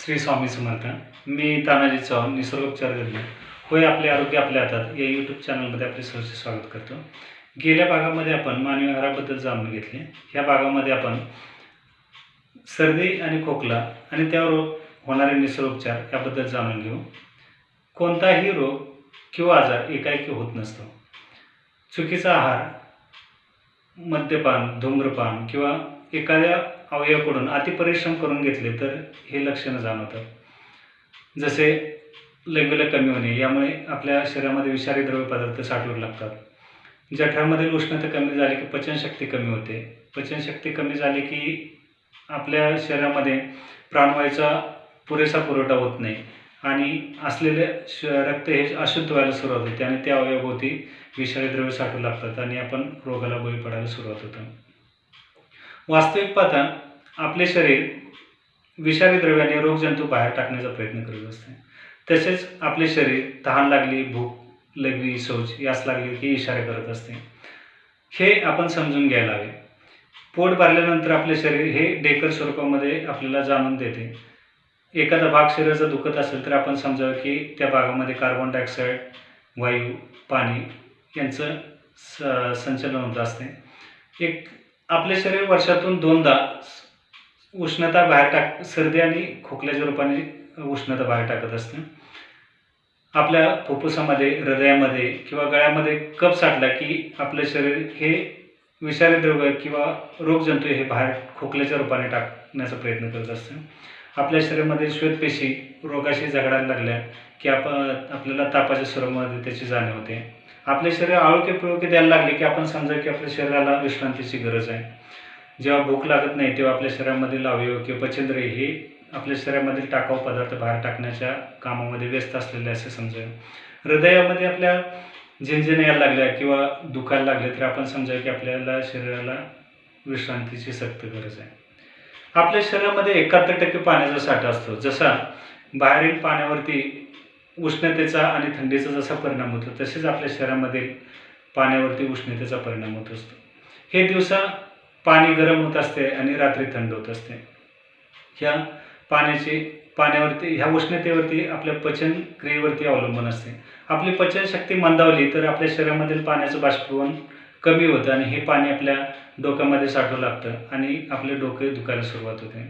श्री स्वामी समर्थ. मी तानाजी चव्हाण, निसर्गोपचारतज्ञ. होय, आपले आरोग्य आपल्या हातात या यूट्यूब चॅनलमध्ये आपले सहर्ष स्वागत करतो. गेल्या भागामध्ये आपण मानवी आहाराबद्दल जाणून घेतले. ह्या भागामध्ये आपण सर्दी आणि खोकला आणि त्यावर होणारे निसर्गोपचार याबद्दल जाणून घेऊ. कोणताही रोग किंवा आजार एकाएकी होत नसतो. चुकीचा आहार, मद्यपान, धूम्रपान किंवा एखाद्या अवयवाकडून अतिपरिश्रम करून घेतले तर हे लक्षणं जाणवतात. जसे लैंगिक कमी होणे, यामुळे आपल्या शरीरामध्ये विषारी द्रव्य पदार्थ साठवू लागतात. जठरामधील उष्णता कमी झाली की पचनशक्ती कमी होते. पचनशक्ती कमी झाली की आपल्या शरीरामध्ये प्राणवायूचा पुरेसा पुरवठा होत नाही आणि असलेले रक्त हे अशुद्ध व्हायला सुरुवात होते आणि त्या अवयवाभोवती विषारी द्रव्य साठवू लागतात आणि आपण रोगाला बळी पडायला सुरुवात होतं. वास्तविक पाहता आपले शरीर विषारी द्रव्याने रोगजंतू बाहेर टाकण्याचा प्रयत्न करत असते. तसेच आपले शरीर तहान लागली, भूक लागली, शौच यास लागली की इशारे करत असते. हे आपण समजून घ्यायला हवे. पोट भरल्यानंतर आपले शरीर हे डेकर स्वरूपामध्ये आपल्याला जाणून देते. एखादा भाग शरीराचा दुखत असेल तर आपण समजावं की त्या भागामध्ये कार्बन डायऑक्साईड, वायू, पाणी यांचं संचलन होत असते. आपले शरीर वर्षातून 2दा उष्णता बाहेर सर्दी आणि खोकल्याच्या रूपाने उष्णता बाहेर टाकत असते. आपल्या फुफ्फुसामध्ये, हृदयामध्ये किंवा गळ्यामध्ये कफ साठला की आपलं शरीर हे विषारी द्रव्य किंवा रोगजंतू हे बाहेर खोकल्याच्या रूपाने टाकण्याचा प्रयत्न करत असते. आपल्या शरीरामध्ये श्वेतपेशी रोगाशी झगडायला लागल्या की आपल्याला तापाच्या स्वरूपामध्ये त्याची जाणीव होते. आपले शरीर आळुके द्यायला लागले की आपण समजा की आपल्या शरीराला विश्रांतीची गरज आहे. जेव्हा भूक लागत नाही तेव्हा आपल्या शरीरामधील अवयव किंवा पचनद्रव्य हे आपल्या शरीरामधील टाकाऊ पदार्थ बाहेर टाकण्याच्या कामामध्ये व्यस्त असलेले असे समजावे. हृदयामध्ये आपल्या झिंझिण्या यायला लागल्या किंवा दुखायला लागले तर आपण समजावे की आपल्याला शरीराला विश्रांतीची सक्त गरज आहे. आपल्या शरीरामध्ये 71% पाण्याचा साठा असतो. जसा बाहेरील पाण्यावरती उष्णतेचा आणि थंडीचा जसा परिणाम होतो तसेच आपल्या शरीरामधील पाण्यावरती उष्णतेचा परिणाम होत असतो. हे दिवसा पाणी गरम होत असते आणि रात्री थंड होत असते. ह्या उष्णतेवरती आपल्या पचन क्रियेवरती अवलंबून असते. आपली पचनशक्ती मंदावली तर आपल्या शरीरामधील पाण्याचं बाष्पीभवन कमी होतं आणि हे पाणी आपल्या डोक्यामध्ये साठवू लागतं आणि आपले डोके दुखायला सुरुवात होते.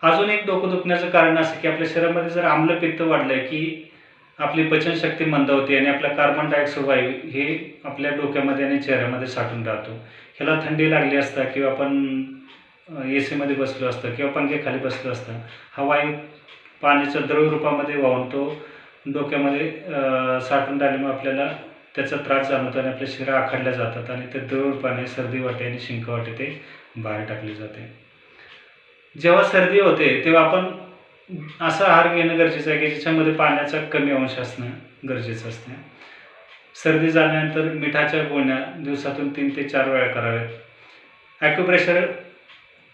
अजून एक डोकं दुखण्याचं कारण असं की आपल्या शरीरामध्ये जर आम्लपित्त वाढलं की आपली पचनशक्ती मंदावते आणि आपला कार्बन डायऑक्साईड वायू हे आपल्या डोक्यामध्ये आणि चेहऱ्यामध्ये साठून राहतो. ह्याला थंडी लागली असता किंवा आपण AC मध्ये बसलो असतं किंवा पंख्याखाली बसलो असतं, हा वायू पाण्याच्या द्रव रूपामध्ये वाहून तो डोक्यामध्ये साठून राहिल्यामुळे आपल्याला त्याचा त्रास जाणवतो आणि आपल्या शिरा आखडल्या जातात आणि ते द्रव रूपाने सर्दी वाटे आणि शिंक वाटे ते बाहेर टाकले जाते. जेव्हा सर्दी होते तेव्हा आपण असा आहार घेणं गरजेचं आहे की ज्याच्यामध्ये पाण्याचा कमी अंश असणं गरजेचं असते. सर्दी झाल्यानंतर मिठाच्या गुळण्या दिवसातून 3 ते 4 वेळा कराव्यात. ॲक्युप्रेशर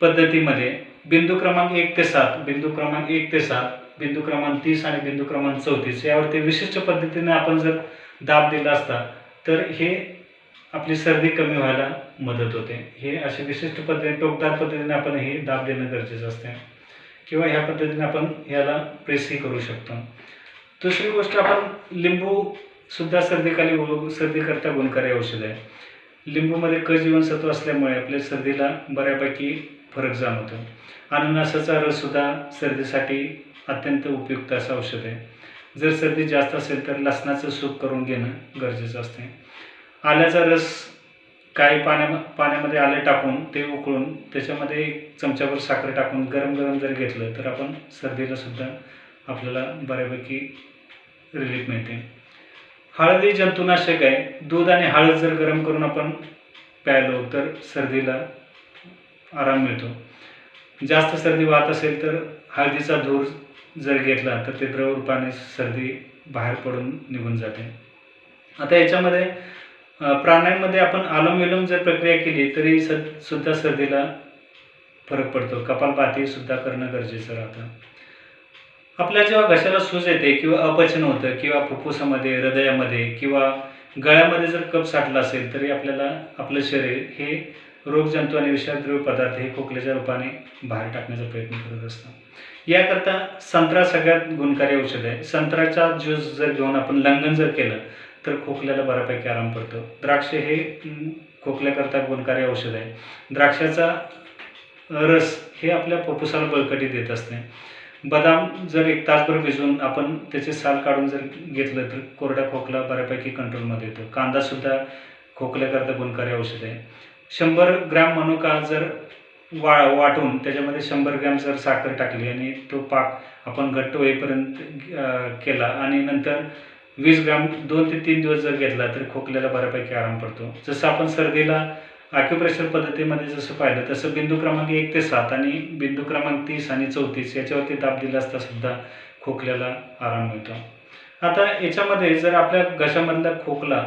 पद्धतीमध्ये बिंदू क्रमांक 1 ते 7, बिंदू क्रमांक 1 ते 7, बिंदू क्रमांक 30 आणि बिंदू क्रमांक 34 यावरती विशिष्ट पद्धतीने आपण जर दाब दिला असता तर हे आपली सर्दी कमी व्हायला मदत होते. हे असे विशिष्ट पद्धतीने टोकदार पद्धतीने आपण हे दाब देणं गरजेचं असते किंवा ह्या पद्धतीने आपण ह्याला प्रेसही करू शकतो. दुसरी गोष्ट, आपण लिंबूसुद्धा सर्दीकरता गुणकारी औषध आहे. लिंबूमध्ये क जीवनसत्व असल्यामुळे आपल्या सर्दीला बऱ्यापैकी फरक जाणवतो. अननसाचा रससुद्धा सर्दीसाठी अत्यंत उपयुक्त असं औषध आहे. जर सर्दी जास्त असेल तर लसणाचं सूप करून घेणं गरजेचं असते. आल्याचा रस काही पाण्यामध्ये आले टाकून ते उकळून त्याच्यामध्ये 1 चमचाभर साखर टाकून गरम जर घेतलं तर आपण सर्दीला सुद्धा आपल्याला बऱ्यापैकी रिलीफ मिळते. हळद ही जंतुनाशक आहे. दूध आणि हळद जर गरम करून आपण प्यायलो तर सर्दीला आराम मिळतो. जास्त सर्दी वाहत असेल तर हळदीचा धूर जर घेतला तर ते द्रव रूपाने सर्दी बाहेर पडून निघून जाते. आता याच्यामध्ये प्राणायाममध्ये आपण अनुलोम-विलोम जर प्रक्रिया केली तरी सुद्धा सर्दीला फरक पडतो. कपालभाती सुद्धा करणं गरजेचं राहतं. आपल्या जेव्हा घशाला सूज येते किंवा अपचन होतं किंवा फुफ्फुसामध्ये, हृदयामध्ये किंवा गळ्यामध्ये जर कफ साठला असेल तरी आपल्याला आपलं शरीर हे रोगजंतू आणि विषाद्रव्य पदार्थ हे खोकल्याच्या रूपाने बाहेर टाकण्याचा प्रयत्न करत असतात। याकरता संत्रा सगळ्यात गुणकारी औषध आहे। संत्र्याचा ज्यूस जर घेऊन आपण लंघन जर केलं तर खोकल्याला बऱ्यापैकी आराम पडतो। द्राक्ष हे खोकल्याकरता गुणकारी औषध आहे। द्राक्षाचा रस हे आपल्या फुफ्फुसाला बळकटी देत असते। बदाम जर 1 तासभर भिजवून आपण त्याचे साल काढून जर घेतलं तर कोरडा खोकला बऱ्यापैकी कंट्रोलमध्ये येतो। कांदासुद्धा खोकल्याकरता गुणकारी औषध आहे। 100 ग्रॅम मनुका जर वाटून त्याच्यामध्ये 100 ग्रॅम जर साखर टाकली आणि तो पाक आपण घट्ट होईपर्यंत केला आणि नंतर 20 ग्रॅम 2 ते 3 दिवस जर घेतला तर खोकल्याला बऱ्यापैकी आराम पडतो। जसं आपण सर्दीला ॲक्युप्रेशर पद्धतीमध्ये जसं पाहिलं तसं बिंदू क्रमांक 1 ते 7 आणि बिंदू क्रमांक 30 आणि 34 याच्यावरती दाब दिला असता सुद्धा खोकल्याला आराम मिळतो। आता याच्यामध्ये जर आपल्या घशामधला खोकला,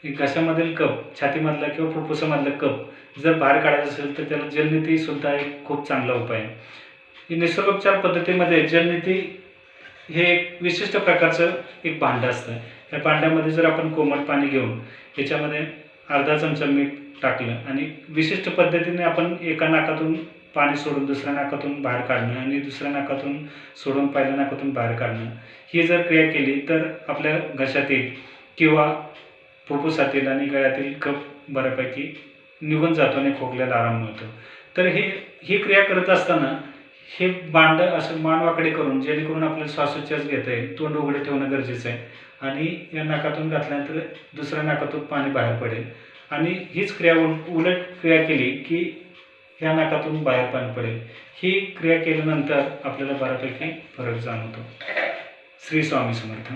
घशामधील कफ, छातीमधला किंवा फुफ्फुसामधला कफ जर बाहेर काढायचा असेल तर त्याला जलनेतीसुद्धा एक खूप चांगला उपाय आहे। निसर्गोपचार पद्धतीमध्ये जलनेती हे एक विशिष्ट प्रकारचं एक भांडं असतं। या भांड्यामध्ये जर आपण कोमट पाणी घेऊन याच्यामध्ये अर्धा चमचा मीठ टाकलं आणि विशिष्ट पद्धतीने आपण एका नाकातून पाणी सोडून दुसऱ्या नाकातून बाहेर काढणं आणि दुसऱ्या नाकातून सोडून पहिल्या नाकातून बाहेर काढणं, ही जर क्रिया केली तर आपल्या घशातील किंवा फुफ्फुसातील आणि गळ्यातील कफ बऱ्यापैकी निघून जातो आणि खोकल्याला आराम मिळतो। तर ही क्रिया करत असताना हे भांडं असं मान वाकडे करून जेणेकरून आपल्याला श्वासोच्छ्वास घेता येईल, तोंड उघडे ठेवणं गरजेचं आहे आणि या नाकातून घातल्यानंतर दुसऱ्या नाकातून पाणी बाहेर पडेल आणि हीच क्रिया उलट क्रिया केली की ह्या नाकातून बाहेर पाणी पडेल। ही क्रिया केल्यानंतर आपल्याला बऱ्यापैकी फरक जाणवतो। श्री स्वामी समर्थ।